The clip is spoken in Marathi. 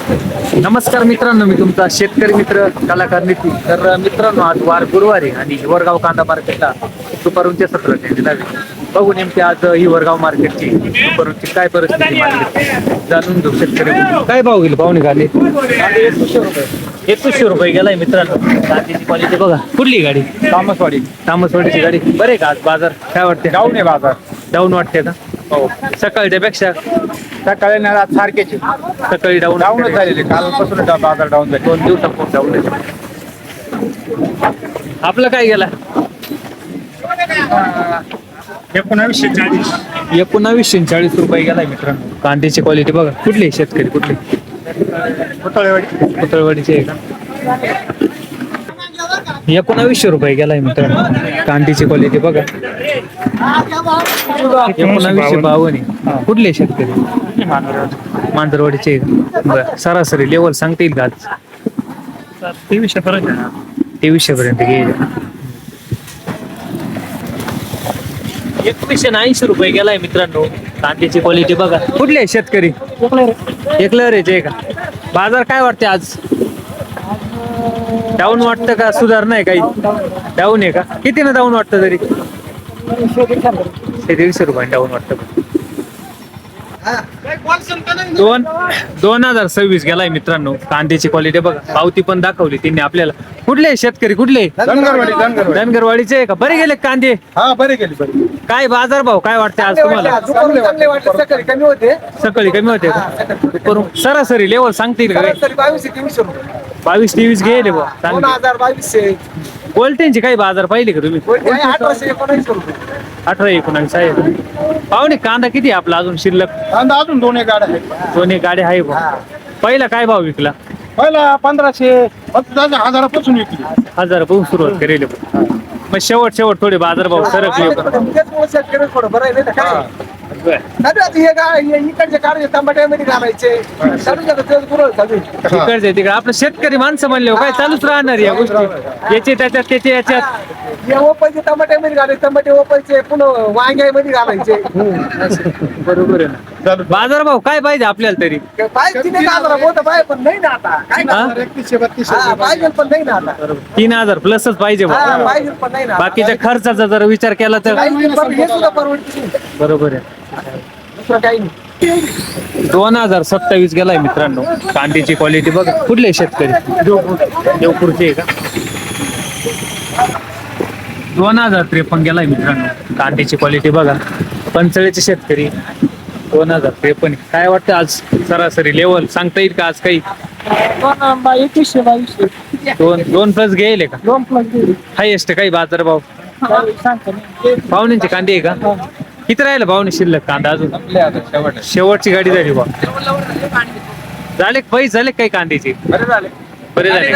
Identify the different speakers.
Speaker 1: नमस्कार मित्रांनो, मी तुमचा शेतकरी मित्र कलाकार नितीन. तर मित्रांनो, आज वार गुरुवारी आणि हिवरगाव कांदा मार्केटला दुपारूनचे 17 ते बघू नेमकी आज हिवरगाव मार्केटची दुपारूनची काय परिस्थिती मार्केट जाणून घेऊ. शेतकरी काय भाव गेले पाहुणे घाले 2100 रुपये गेलाय मित्रांनो. कांद्याची क्वालिटी बघा. कुठली गाडी? तामसवाडीची गाडी. बरे का आज बाजार काय वाटते?
Speaker 2: डाऊन आहे बाजार.
Speaker 1: डाऊन वाटते का?
Speaker 2: हो,
Speaker 1: सकाळच्या पेक्षा
Speaker 2: सकाळी ना सारखेच
Speaker 1: सकाळी
Speaker 2: डाऊनच झालेले. कालपासून बाजार डाऊन झाले.
Speaker 1: 2 दिवसापूर्वी डाऊन आहे. आपलं काय गेला? 1940 रुपये गेलाय मित्रांनो. कांद्याची क्वालिटी बघा. कुठली शेतकरी? कुठली? पुतळवाडीची आहे का? 1900 रुपये गेलाय मित्रांनो. कांद्याची क्वालिटी बघा. 1952. कुठले शेतकरी? मांजरवाडीचे आहे का? बरं. सरासरी लेवल सांगता येईल का आज? 2300 पर्यंत गेले. 2180 रुपये गेलाय मित्रांनो. कांद्याची क्वालिटी बघा. कुठले शेतकरी? एकलरेचे का? बाजार काय वाटते आज? डाऊन वाटतं का सुधार नाही काही? डाऊन आहे का? किती ना डाऊन वाटतं तरी? 150 रुपये डाऊन वाटतं. 2026 गेलाय मित्रांनो. कांद्याची क्वालिटी बघा. पावती पण दाखवली त्यांनी आपल्याला. कुठले शेतकरी? कुठले? धनगरवाडीचे आहे का? बरे गेले कांदे?
Speaker 2: हा, बरे गेले.
Speaker 1: काय बाजार भाव काय वाटते आज तुम्हाला?
Speaker 2: सकाळी कमी होते.
Speaker 1: सकाळी कमी होते का? करून सरासरी लेवल सांगता येईल का? 22-23 गेले बा.
Speaker 2: 2022
Speaker 1: गोल्टेनची काही बाजार पाहिले का तुम्ही?
Speaker 2: 1819 रुपये.
Speaker 1: 18-19 आहे. पाहुणे कांदा किती आपला अजून शिल्लक?
Speaker 2: अजून 2 गाड्या आहेत.
Speaker 1: 2 गाडी आहे बा. पहिला काय भाव विकला?
Speaker 2: पहिला 1500 1000पासून विकली.
Speaker 1: 1000 पासून सुरुवात करेल. मग शेवट थोडे बाजार भाव सरकले.
Speaker 2: इकडचे काढे टमाट्यामध्ये घालायचे.
Speaker 1: तिकडचे तिकडे आपलं शेतकरी माणसं म्हणले काय चालूच राहणार या गोष्टी. याचे त्याच्यात
Speaker 2: ओपायचे टमाट्यामध्ये घालायचे. टमाटे ओपायचे पुन्हा वांग्यामध्ये घालायचे.
Speaker 1: बरोबर आहे ना. बाजार भाव काय पाहिजे आपल्याला तरी?
Speaker 2: पण नाही ना आता. काय 3132 पाहिजे पण नाही ना आता.
Speaker 1: 3000 प्लसच पाहिजे भाऊ.
Speaker 2: पाहिजे पण नाही ना.
Speaker 1: बाकीच्या खर्चाचा जर विचार केला तर
Speaker 2: हे सुद्धा परवडते.
Speaker 1: बरोबर आहे.
Speaker 2: दुसरं काही नाही.
Speaker 1: 2027 गेलाय मित्रांनो. कांद्याची क्वालिटी बघा. कुठले शेतकरी? देवपूरचे आहे का? 2053 गेलाय मित्रांनो. कांद्याची क्वालिटी बघा. पंचळेचे शेतकरी 2053. काय वाटतं आज सरासरी लेवल सांगता येईल का आज काही?
Speaker 2: 2100-2200
Speaker 1: दोन प्लस गेले का?
Speaker 2: 2
Speaker 1: हायएस्ट काही बाजार भाव? पाहुण्यांची कांदे आहे का? किती राहिलं पाहुणे शिल्लक कांदा अजून? शेवटची गाडी झाली बा. झाले पैसे झाले काही कांद्याचे?
Speaker 2: बरे झाले.
Speaker 1: बरे झाले.